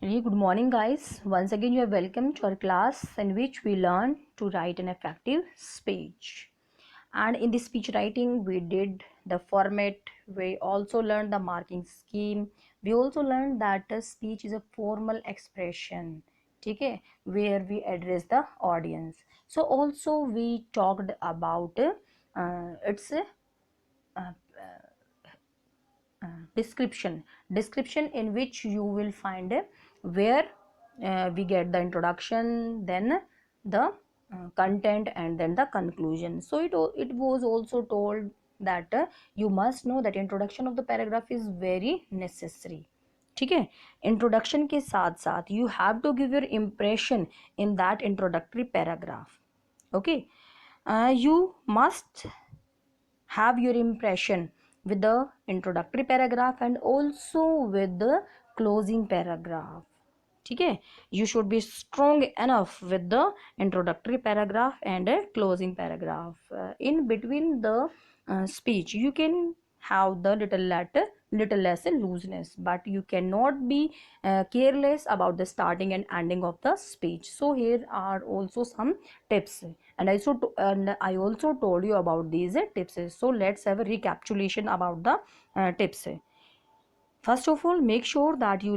Really good morning, guys. Once again, you are welcome to our class in which we learn to write an effective speech. And in this speech writing, we did the format. We also learned the marking scheme. We also learned that a speech is a formal expression, okay, where we address the audience. So also we talked about its uh, description in which you will find where we get the introduction, then the content, and then the conclusion. So it was also told that you must know that introduction of the paragraph is very necessary. ठीक है, introduction के साथ साथ you have to give your impression in that introductory paragraph. Okay, you must have your impression with the introductory paragraph and also with the closing paragraph. ठीक है, you should be strong enough with the introductory paragraph and a closing paragraph. In between the speech you can have the little less looseness, but you cannot be careless about the starting and ending of the speech. So here are also some tips, and I also told you about these tips. So let's have a recapitulation about the tips. First of all make sure that you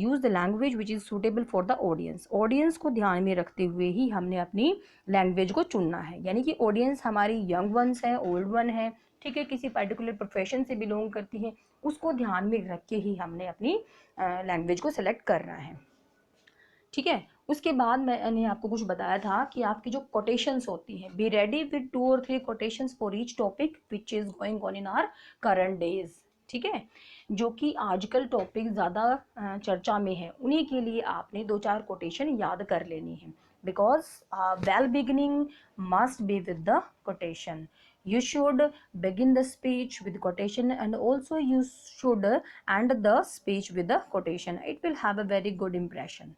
use the language which is suitable for the audience. Audience को ध्यान में रखते हुए ही हमने अपनी language को चुनना है, यानी कि ऑडियंस हमारी यंग वंस है, ओल्ड वन है, ठीक है, किसी पर्टिकुलर प्रोफेशन से बिलोंग करती है, उसको ध्यान में रख के ही हमने अपनी लैंग्वेज को सिलेक्ट करना है. ठीक है, उसके बाद मैंने आपको कुछ बताया था कि आपकी जो कोटेशंस होती हैं, बी रेडी विद 2 और 3 quotations for each topic which is going on in our current days. ठीक है, जो कि आजकल टॉपिक ज़्यादा चर्चा में है, उन्हीं के लिए आपने 2-4 कोटेशन याद कर लेनी है. Because well beginning must be with the quotation. You should begin the speech with quotation and also you should end the speech with the quotation. It will have a very good impression.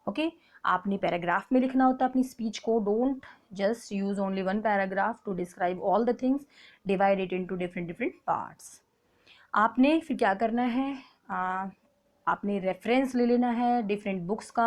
Okay, आपने paragraph में लिखना होता है अपनी speech को. Don't just use only one paragraph to describe all the things, divide it into different different parts. आपने फिर क्या करना है, आपने रेफरेंस ले लेना है डिफरेंट बुक्स का,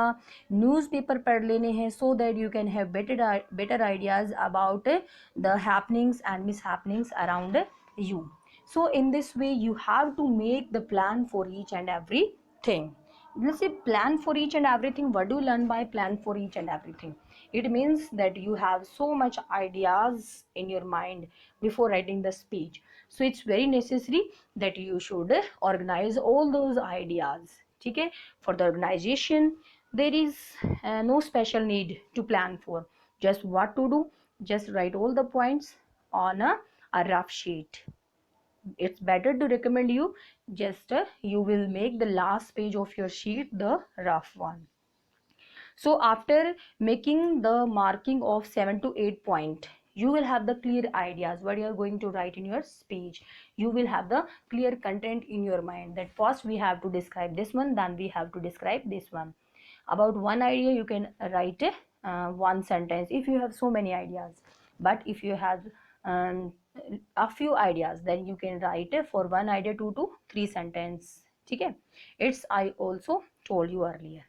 न्यूज़पेपर पढ़ लेने हैं, so that you can have better ideas about the happenings and miss happenings around you. So in this way you have to make the plan for each and everything. Let's say plan for each and everything. What do you learn by plan for each and everything? It means that you have so much ideas in your mind before writing the speech. So it's very necessary that you should organize all those ideas. ठीक है, for the organization there is no special need to plan for. Just what to do, just write all the points on a rough sheet. It's better to recommend you just you will make the last page of your sheet the rough one. So after making the marking of 7 to 8 point, you will have the clear ideas what you are going to write in your speech. You will have the clear content in your mind that first we have to describe this one, then we have to describe this one. About one idea you can write one sentence if you have so many ideas, but if you have um, a few ideas then you can write for one idea 2 to 3 sentence. ठीक है, it's I also told you earlier.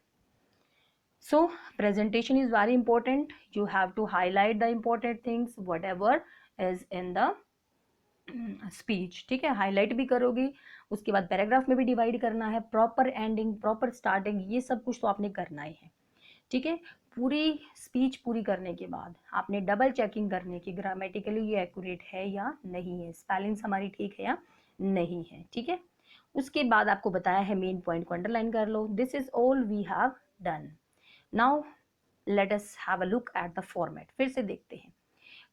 So presentation is very important. You have to highlight the important things whatever is in the speech. ठीक है, highlight भी करोगी, उसके बाद paragraph में भी डिवाइड करना है, प्रॉपर एंडिंग प्रॉपर स्टार्टिंग, ये सब कुछ तो आपने करना ही है. ठीक है, पूरी स्पीच पूरी करने के बाद आपने डबल चेकिंग करने की ग्रामेटिकली ये एक्यूरेट है या नहीं है, स्पेलिंग्स हमारी ठीक है या नहीं है. ठीक है, उसके बाद आपको बताया है मेन पॉइंट को अंडरलाइन कर लो. This is all we have done. Now let us have a look at the format. फिर से देखते हैं.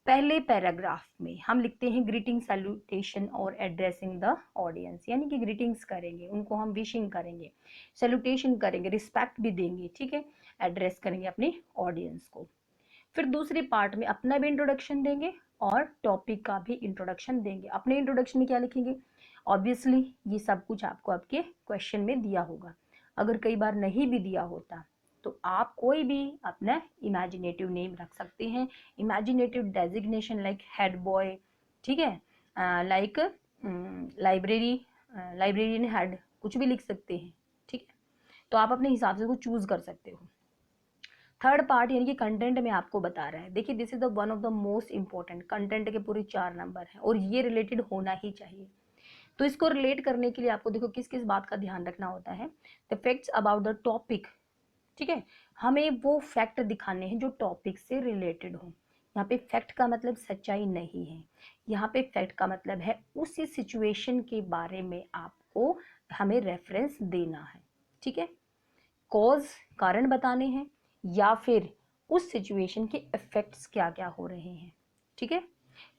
पहले पैराग्राफ में हम लिखते हैं ग्रीटिंग, सैल्यूटेशन और एड्रेसिंग द ऑडियंस, यानी कि ग्रीटिंग्स करेंगे, उनको हम विशिंग करेंगे, सैल्यूटेशन करेंगे, रिस्पेक्ट भी देंगे. ठीक है, एड्रेस करेंगे अपनी ऑडियंस को. फिर दूसरे पार्ट में अपना भी इंट्रोडक्शन देंगे और टॉपिक का भी इंट्रोडक्शन देंगे. अपने इंट्रोडक्शन में क्या लिखेंगे, ऑब्वियसली ये सब कुछ आपको आपके क्वेश्चन में दिया होगा. अगर कई बार नहीं भी दिया होता तो आप कोई भी अपना इमेजिनेटिव नेम रख सकते हैं, imaginative designation like head boy. ठीक है, लाइक लाइब्रेरियन हेड, कुछ भी लिख सकते हैं. ठीक है, तो आप अपने हिसाब से उसको चूज कर सकते हो। थर्ड पार्ट यानी कि कंटेंट में आपको बता रहा है, देखिए this is the one of the most important, content के पूरे 4 नंबर हैं और ये रिलेटेड होना ही चाहिए। तो इसको रिलेट करने के लिए आपको देखो किस किस बात का ध्यान रखना होता है। The facts about the topic, ठीक है, हमें वो फैक्ट दिखाने हैं जो टॉपिक से रिलेटेड हो। यहाँ पे फैक्ट का मतलब सच्चाई नहीं है, यहाँ पे फैक्ट का मतलब है उसी सिचुएशन के बारे में आपको हमें रेफरेंस देना है, ठीक है। कॉज कारण बताने हैं या फिर उस सिचुएशन के इफेक्ट्स क्या क्या हो रहे हैं, ठीक है,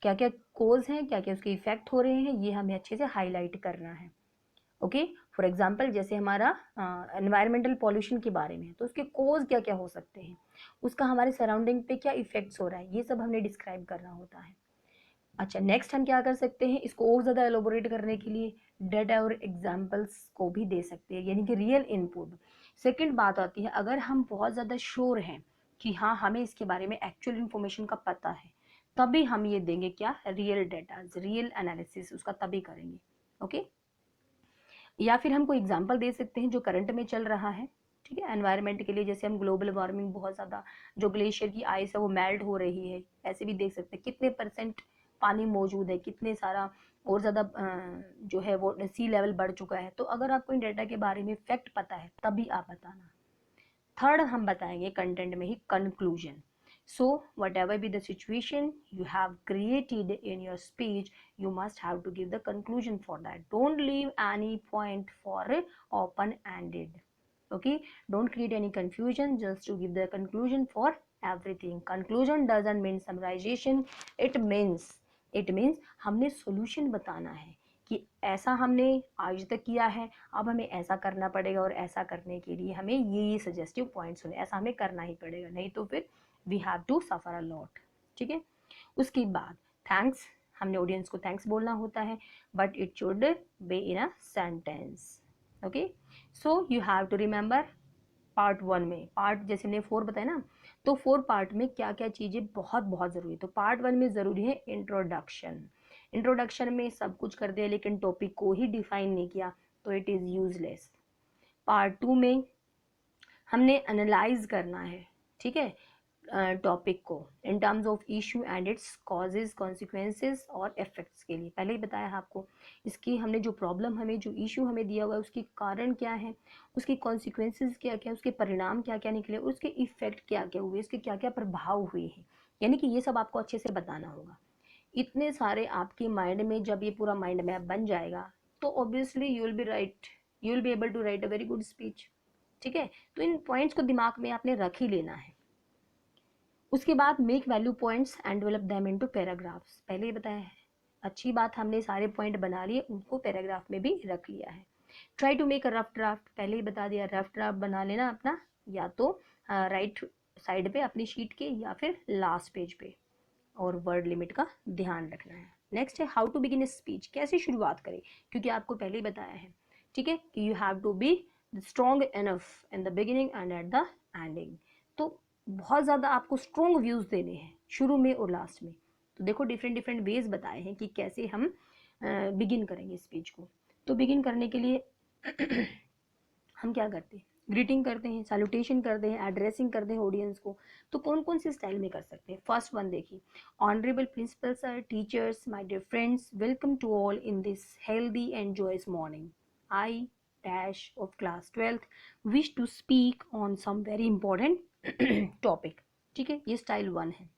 क्या क्या कोज हैं, क्या क्या उसके इफेक्ट हो रहे हैं, ये हमें अच्छे से हाईलाइट करना है। ओके, फॉर एग्जांपल जैसे हमारा एनवायरमेंटल पॉल्यूशन के बारे में है, तो उसके कोज क्या क्या हो सकते हैं, उसका हमारे सराउंडिंग पे क्या इफेक्ट्स हो रहा है, ये सब हमने डिस्क्राइब करना होता है। अच्छा, नेक्स्ट हम क्या कर सकते हैं, इसको और ज़्यादा एलोबोरेट करने के लिए डेटा और एग्जाम्पल्स को भी दे सकते हैं, यानी कि रियल इनपुट। सेकंड बात आती है, अगर हम बहुत ज़्यादा श्योर हैं कि हाँ हमें इसके बारे में एक्चुअल इन्फॉर्मेशन का पता है, तभी हम ये देंगे क्या, रियल डेटा, रियल एनालिसिस उसका तभी करेंगे। ओके, या फिर हम कोई एग्जाम्पल दे सकते हैं जो करंट में चल रहा है, ठीक है, एनवायरनमेंट के लिए, जैसे हम ग्लोबल वार्मिंग बहुत ज़्यादा, जो ग्लेशियर की आइस है वो मेल्ट हो रही है, ऐसे भी देख सकते हैं कितने परसेंट पानी मौजूद है, कितने सारा और ज़्यादा जो है वो सी लेवल बढ़ चुका है। तो अगर आपको इन डेटा के बारे में फैक्ट पता है तभी आप बताना। थर्ड हम बताएंगे कंटेंट में ही conclusion. So whatever be the situation you have created in your speech, you must have to give the conclusion for that. Don't leave any point for open ended. Okay, don't create any confusion, just to give the conclusion for everything. Conclusion doesn't mean summarization, it means हमने solution बताना है कि ऐसा हमने आज तक किया है, अब हमें ऐसा करना पड़ेगा और ऐसा करने के लिए हमें ये सजेस्टिव पॉइंट्स होने, ऐसा हमें करना ही पड़ेगा, नहीं तो फिर we have to suffer a lot, ठीक है। उसके बाद थैंक्स, हमने ऑडियंस को थैंक्स बोलना होता है, but it should be in a sentence. Okay, so you have to remember part 1 में, पार्ट जैसे हमने 4 बताया ना, तो 4 पार्ट में क्या क्या चीज़ें बहुत बहुत ज़रूरी है। तो पार्ट 1 में ज़रूरी है इंट्रोडक्शन, इंट्रोडक्शन में सब कुछ कर दिया लेकिन टॉपिक को ही डिफाइन नहीं किया तो इट इज़ यूजलेस। पार्ट 2 में हमने एनालाइज करना है, ठीक है, टॉपिक को in terms of issue and its causes, consequences और इफेक्ट्स के लिए। पहले ही बताया है आपको, इसकी हमने जो प्रॉब्लम, हमें जो इशू हमें दिया हुआ है उसके कारण क्या है, उसकी कॉन्सिक्वेंसेज क्या क्या, उसके परिणाम क्या क्या निकले, उसके इफेक्ट क्या क्या हुए, उसके क्या क्या प्रभाव हुए हैं, यानी कि ये सब आपको अच्छे से बताना होगा। इतने सारे आपके माइंड में जब ये पूरा माइंड मैप बन जाएगा तो obviously you will be able to write a very good speech, ठीक है। तो इन पॉइंट्स को दिमाग में आपने रख ही लेना है। उसके बाद make value points and develop them into paragraphs, पहले ही बताया है। अच्छी बात, हमने सारे पॉइंट बना लिए, उनको पैराग्राफ में भी रख लिया है। Try to make a rough draft, पहले ही बता दिया, रफ ड्राफ्ट बना लेना अपना, या तो राइट साइड पे अपनी शीट के या फिर लास्ट पेज पे, और वर्ड लिमिट का ध्यान रखना है। नेक्स्ट है हाउ टू बिगिन स्पीच, कैसे शुरुआत करें, क्योंकि आपको पहले ही बताया है, ठीक है, कि you have to be strong enough in the beginning and at the ending. तो बहुत ज़्यादा आपको स्ट्रॉन्ग व्यूज़ देने हैं शुरू में और लास्ट में। तो देखो डिफरेंट डिफरेंट वेज बताए हैं कि कैसे हम बिगिन करेंगे स्पीच को। तो बिगिन करने के लिए हम क्या करते हैं, ग्रीटिंग करते हैं, सैल्यूटेशन करते हैं, एड्रेसिंग करते हैं ऑडियंस को। तो कौन कौन से स्टाइल में कर सकते हैं। फर्स्ट वन देखिए, honourable principal sir, teachers, my dear friends, welcome to all in this healthy and joyous morning. I dash of class 12th wish to speak on some very important topic, ठीक है, ये style 1 है।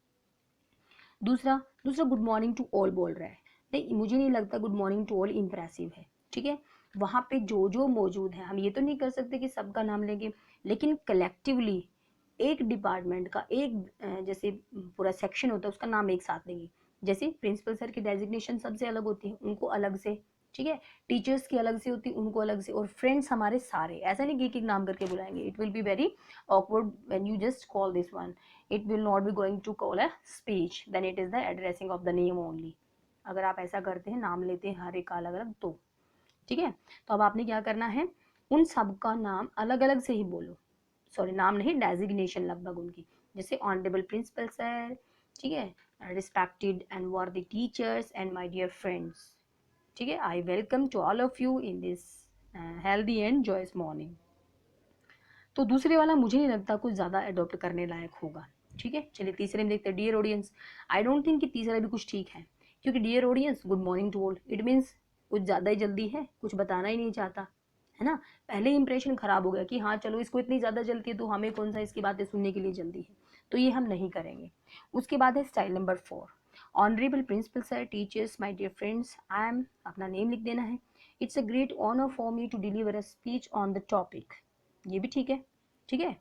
दूसरा दूसरा good morning to all बोल रहा है, नहीं मुझे नहीं लगता good morning to all impressive है, ठीक है। वहाँ पे जो जो मौजूद है, हम ये तो नहीं कर सकते कि सबका नाम लेंगे, लेकिन कलेक्टिवली एक डिपार्टमेंट का एक जैसे पूरा सेक्शन होता है उसका नाम एक साथ लेंगे। जैसे प्रिंसिपल सर की डेजिग्नेशन सबसे अलग होती है, उनको अलग से, ठीक है, टीचर्स की अलग से होती है, उनको अलग से, और फ्रेंड्स हमारे सारे, ऐसा नहीं कि एक एक नाम करके बुलाएंगे, it will be very awkward when you just call this one. It will not be going to call a speech, then it is the addressing of the name only. अगर आप ऐसा करते हैं, नाम लेते हैं हर एक का अलग अलग, तो ठीक है। तो अब आपने क्या करना है, उन सब का नाम अलग अलग से ही बोलो, सॉरी नाम नहीं, डेजिग्नेशन लगभग उनकी, जैसे ऑनरेबल प्रिंसिपल सर, ठीक है, respected and worthy teachers and my dear friends, ठीक है, I welcome to all of you in this healthy and joyous morning. तो दूसरे वाला मुझे नहीं लगता कुछ ज़्यादा अडॉप्ट करने लायक होगा। ठीक है, चलिए तीसरे में देखते हैं, dear audience. I don't think कि तीसरा भी कुछ ठीक है, क्योंकि dear audience, good morning to all, it means कुछ ज़्यादा ही जल्दी है, कुछ बताना ही नहीं चाहता, है ना। पहले ही इंप्रेशन खराब हो गया कि हाँ चलो इसको इतनी ज़्यादा जल्दी है तो हमें कौन सा इसकी बातें सुनने के लिए जल्दी है, तो ये हम नहीं करेंगे। उसके बाद है style number 4, honourable principal sir, teachers, my dear friends, I am, अपना नेम लिख देना है। It's a great honour for me to deliver a speech on the topic, ये भी ठीक है, ठीक है।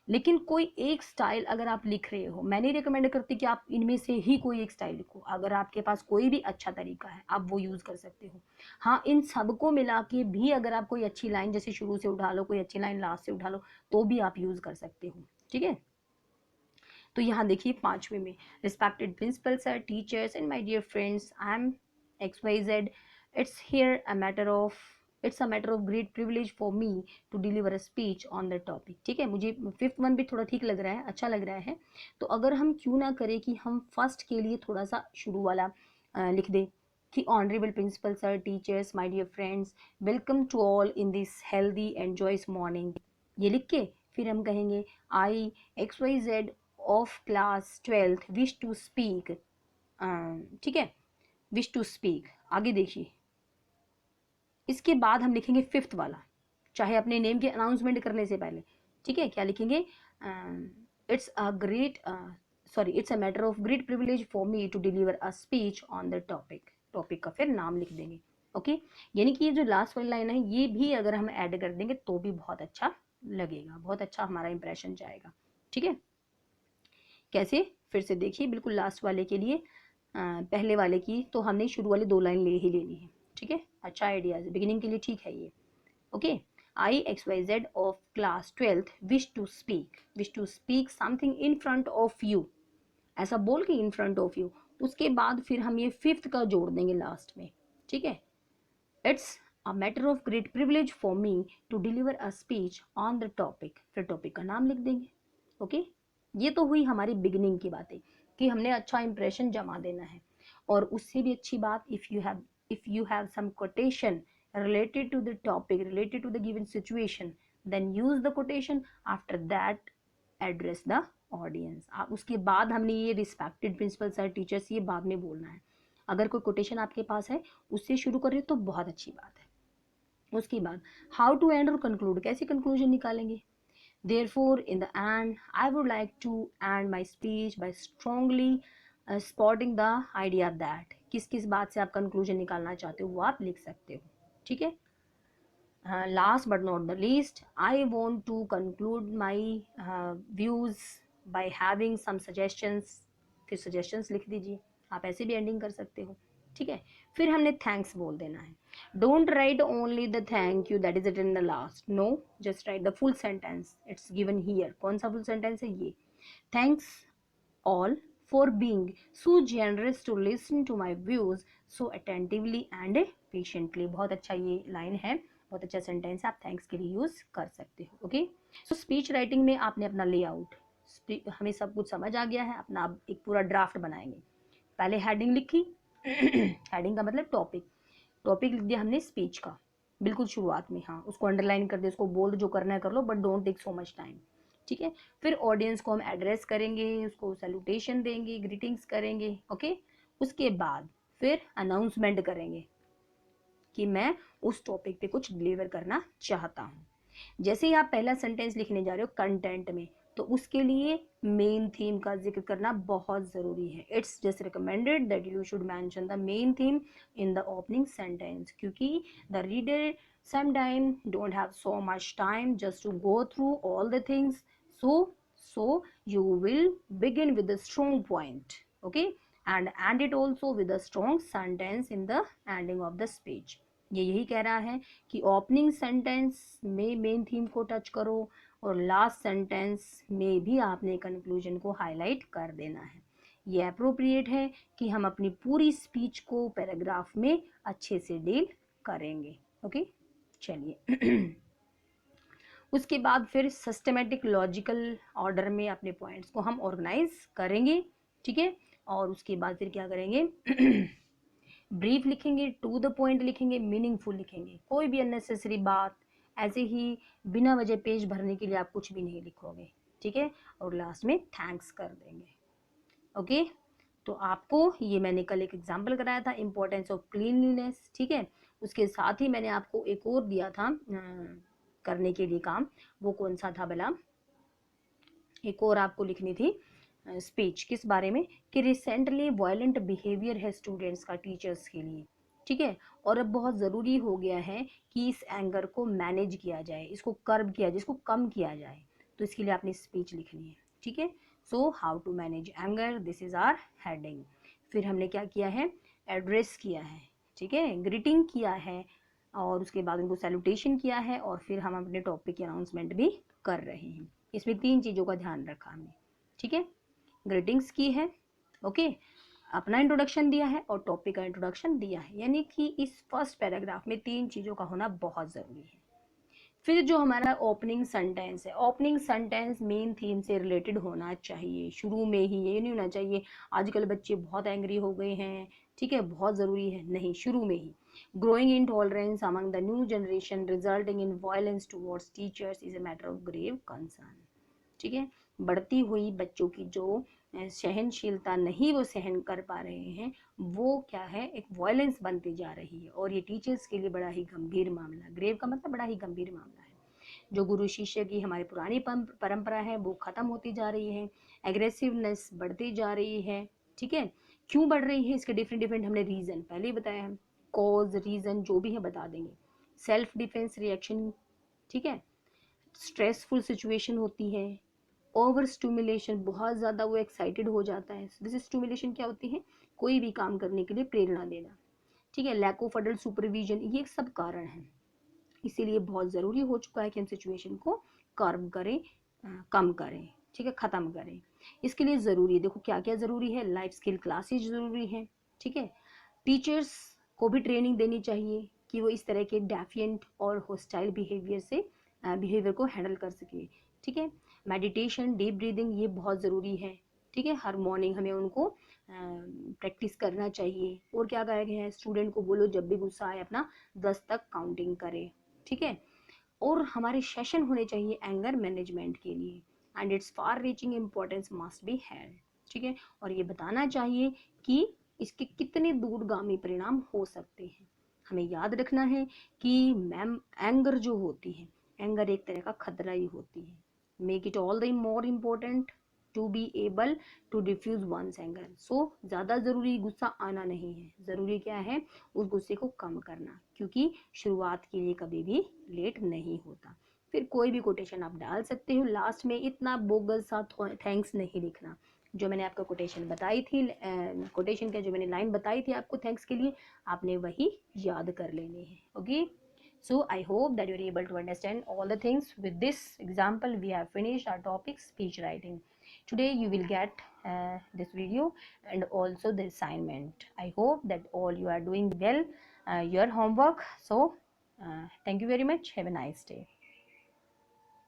लेकिन कोई एक स्टाइल अगर आप लिख रहे हो, मैं नहीं रिकमेंड करती कि आप इनमें से ही कोई एक स्टाइल लिखो, अगर आपके पास कोई भी अच्छा तरीका है आप वो यूज़ कर सकते हो। हाँ, इन सबको मिला के भी अगर आप कोई अच्छी लाइन जैसे शुरू से उठा लो, कोई अच्छी लाइन लास्ट से उठा लो, तो भी आप यूज़ कर सकते हो, ठीक है। तो यहाँ देखिए 5वें में, respected principal sir, teachers and my dear friends, I am XYZ, it's here a matter of, it's a matter of great privilege for me to deliver a speech on the topic. ठीक है, मुझे 5th one भी थोड़ा ठीक लग रहा है, अच्छा लग रहा है। तो अगर हम क्यों ना करें कि हम फर्स्ट के लिए थोड़ा सा शुरू वाला लिख दें कि honourable principal sir, teachers, my dear friends, welcome to all in this healthy and joyous morning, ये लिख के फिर हम कहेंगे I XYZ of class 12th wish to speak, ठीक है, विश टू स्पीक। आगे देखिए, इसके बाद हम लिखेंगे 5th वाला, चाहे अपने नेम के अनाउंसमेंट करने से पहले, ठीक है। क्या लिखेंगे, it's a great, sorry, it's a matter of great privilege for me to deliver a speech on the topic, topic का फिर नाम लिख देंगे, ओके। यानी कि ये जो लास्ट वाली लाइन है ये भी अगर हम ऐड कर देंगे तो भी बहुत अच्छा लगेगा, बहुत अच्छा हमारा इंप्रेशन जाएगा, ठीक है। कैसे, फिर से देखिए, बिल्कुल लास्ट वाले के लिए पहले वाले की तो हमने शुरू वाली 2 लाइन ले ही लेनी है, ठीक है। अच्छा आइडिया है, बिगिनिंग के लिए ठीक है ये, okay. I XYZ of class 12th wish to speak something in front of you, ऐसा बोल के इन फ्रंट ऑफ यू, उसके बाद फिर हम ये 5th का जोड़ देंगे लास्ट में, ठीक है। It's a matter of great privilege for me to deliver a speech on the topic, फिर टॉपिक का नाम लिख देंगे, ओके। ये तो हुई हमारी बिगिनिंग की बातें कि हमने अच्छा इंप्रेशन जमा देना है। और उससे भी अच्छी बात, if you have some quotation related to the topic, related to the given situation, then use the quotation, after that address the audience। आप उसके बाद हमने ये रिस्पेक्टेड प्रिंसिपल सर, टीचर्स, ये बाद में बोलना है। अगर कोई कोटेशन आपके पास है उससे शुरू कर रहे हो तो बहुत अच्छी बात है। उसके बाद हाउ टू एंड और कंक्लूड, कैसे कंक्लूजन निकालेंगे। Therefore, in the end, I would like to end my speech by strongly spotting the idea that किस किस बात से आप कंक्लूजन निकालना चाहते हो वो आप लिख सकते हो, ठीक है। Last but not the least, I want to conclude my views by having some suggestions, फिर suggestions लिख दीजिए, आप ऐसे भी एंडिंग कर सकते हो, ठीक है। फिर हमने थैंक्स बोल देना है, don't write only the thank you that is it in the last, no, just write the full sentence, it's given here. कौन सा फुल सेंटेंस है ये, thanks all for being so generous to listen to my views so attentively and patiently। बहुत अच्छा ये line है, बहुत अच्छा सेंटेंस है, आप थैंक्स के लिए यूज कर सकते हो, ओके। सो स्पीच राइटिंग में आपने अपना लेआउट, हमें सब कुछ समझ आ गया है, अपना आप एक पूरा ड्राफ्ट बनाएंगे। पहले हेडिंग लिखी हेडिंग का मतलब टॉपिक, टॉपिक लिख दिया हमने स्पीच का बिल्कुल शुरुआत में, हाँ उसको अंडरलाइन कर दे, उसको बोल्ड जो करना है कर लो, but don't take so much time, ठीक है। फिर ऑडियंस को हम एड्रेस करेंगे, उसको सैल्यूटेशन देंगे, ग्रीटिंग्स करेंगे, ओके। उसके बाद फिर अनाउंसमेंट करेंगे कि मैं उस टॉपिक पे कुछ डिलीवर करना चाहता हूँ। जैसे ही आप पहला सेंटेंस लिखने जा रहे हो कंटेंट में, तो उसके लिए मेन थीम का जिक्र करना बहुत ज़रूरी है। It's just recommended that you should mention the main theme in the opening sentence, क्योंकि the reader sometime don't have so much time just to go through all the things, so you will begin with a strong point, okay, and end it also with a strong sentence in the ending of the speech। ये यही कह रहा है कि opening sentence में main theme को touch करो और लास्ट सेंटेंस में भी आपने कंक्लूजन को हाईलाइट कर देना है। ये अप्रोप्रिएट है कि हम अपनी पूरी स्पीच को पैराग्राफ में अच्छे से डील करेंगे, ओके। चलिए उसके बाद फिर सिस्टमेटिक लॉजिकल ऑर्डर में अपने पॉइंट्स को हम ऑर्गेनाइज करेंगे, ठीक है। और उसके बाद फिर क्या करेंगे ब्रीफ लिखेंगे, टू द पॉइंट लिखेंगे, मीनिंगफुल लिखेंगे, कोई भी अननेसेसरी बात ऐसे ही बिना वजह पेज भरने के लिए आप कुछ भी नहीं लिखोगे, ठीक है, और लास्ट में थैंक्स कर देंगे। ओके, तो आपको ये मैंने कल एक एग्जाम्पल कराया था इम्पोर्टेंस ऑफ क्लीनलीनेस, ठीक है। उसके साथ ही मैंने आपको एक और दिया था करने के लिए काम, वो कौन सा था भला, एक और आपको लिखनी थी स्पीच, किस बारे में, कि रिसेंटली वायलेंट बिहेवियर है स्टूडेंट्स का टीचर्स के लिए, ठीक है, और अब बहुत ज़रूरी हो गया है कि इस एंगर को मैनेज किया जाए, इसको कर्ब किया जाए, इसको कम किया जाए, तो इसके लिए आपने स्पीच लिखनी है, ठीक है। So how to manage anger, this is our heading. फिर हमने क्या किया है, एड्रेस किया है, ठीक है, ग्रीटिंग किया है, और उसके बाद उनको सैल्यूटेशन किया है, और फिर हम अपने टॉपिक की अनाउंसमेंट भी कर रहे हैं। इसमें 3 चीज़ों का ध्यान रखा हमने, ठीक है, ग्रीटिंग्स की है, ओके, अपना इंट्रोडक्शन दिया है और टॉपिक का इंट्रोडक्शन दिया है, यानी कि इस फर्स्ट पैराग्राफ में 3 चीज़ों का होना बहुत ज़रूरी है। फिर जो हमारा ओपनिंग सेंटेंस है, ओपनिंग सेंटेंस मेन थीम से रिलेटेड होना चाहिए, शुरू में ही ये नहीं होना चाहिए आजकल बच्चे बहुत एंग्री हो गए हैं, ठीक है, बहुत ज़रूरी है, नहीं, शुरू में ही, growing intolerance among the new generation resulting in violence towards teachers is a matter of grave concern, ठीक है, बढ़ती हुई बच्चों की जो सहनशीलता नहीं वो सहन कर पा रहे हैं, वो क्या है, एक वायलेंस बनती जा रही है, और ये टीचर्स के लिए बड़ा ही गंभीर मामला, ग्रेव का मतलब बड़ा ही गंभीर मामला है। जो गुरु शिष्य की हमारी पुरानी परंपरा है वो खत्म होती जा रही है, एग्रेसिवनेस बढ़ती जा रही है, ठीक है, क्यों बढ़ रही है, इसके डिफरेंट डिफरेंट हमने रीजन पहले ही बताया है, कॉज रीजन जो भी है बता देंगे, सेल्फ डिफेंस रिएक्शन, ठीक है, स्ट्रेसफुल सिचुएशन होती है, ओवर स्टिमुलेशन, बहुत ज़्यादा वो एक्साइटेड हो जाता है, दिस स्टिमुलेशन क्या होती है, कोई भी काम करने के लिए प्रेरणा देना, ठीक है, लैक ऑफ अडल्ट सुपरविजन, ये सब कारण है, इसीलिए बहुत ज़रूरी हो चुका है कि हम सिचुएशन को कर्व करें, कम करें, ठीक है, ख़त्म करें। इसके लिए ज़रूरी है, देखो क्या क्या ज़रूरी है, लाइफ स्किल क्लासेज ज़रूरी है, ठीक है, टीचर्स को भी ट्रेनिंग देनी चाहिए कि वो इस तरह के डेफिएंट और होस्टाइल बिहेवियर से बिहेवियर को हैंडल कर सके, ठीक है, मेडिटेशन, डीप ब्रीदिंग, ये बहुत ज़रूरी है, ठीक है, हर मॉर्निंग हमें उनको प्रैक्टिस करना चाहिए। और क्या कहा गया है, स्टूडेंट को बोलो जब भी गुस्सा आए अपना 10 तक काउंटिंग करे, ठीक है, और हमारे सेशन होने चाहिए एंगर मैनेजमेंट के लिए, and it's far reaching importance must be had, ठीक है, और ये बताना चाहिए कि इसके कितने दूरगामी परिणाम हो सकते हैं। हमें याद रखना है कि मैम एंगर जो होती है, एंगर एक तरह का खतरा ही होती है, make it all the more important to be able to diffuse one's anger, so ज़्यादा ज़रूरी गुस्सा आना नहीं है, ज़रूरी क्या है, उस गुस्से को कम करना, क्योंकि शुरुआत के लिए कभी भी लेट नहीं होता। फिर कोई भी कोटेशन आप डाल सकते हो, लास्ट में इतना बोगस सा थैंक्स नहीं लिखना, जो मैंने आपको कोटेशन बताई थी, कोटेशन का जो मैंने लाइन बताई थी आपको थैंक्स के लिए, आपने वही याद कर लेने हैं, okay. So I hope that you are able to understand all the things. With this example we have finished our topic speech writing. Today you will get this video and also the assignment. I hope that all you are doing well your homework. So thank you very much, have a nice day.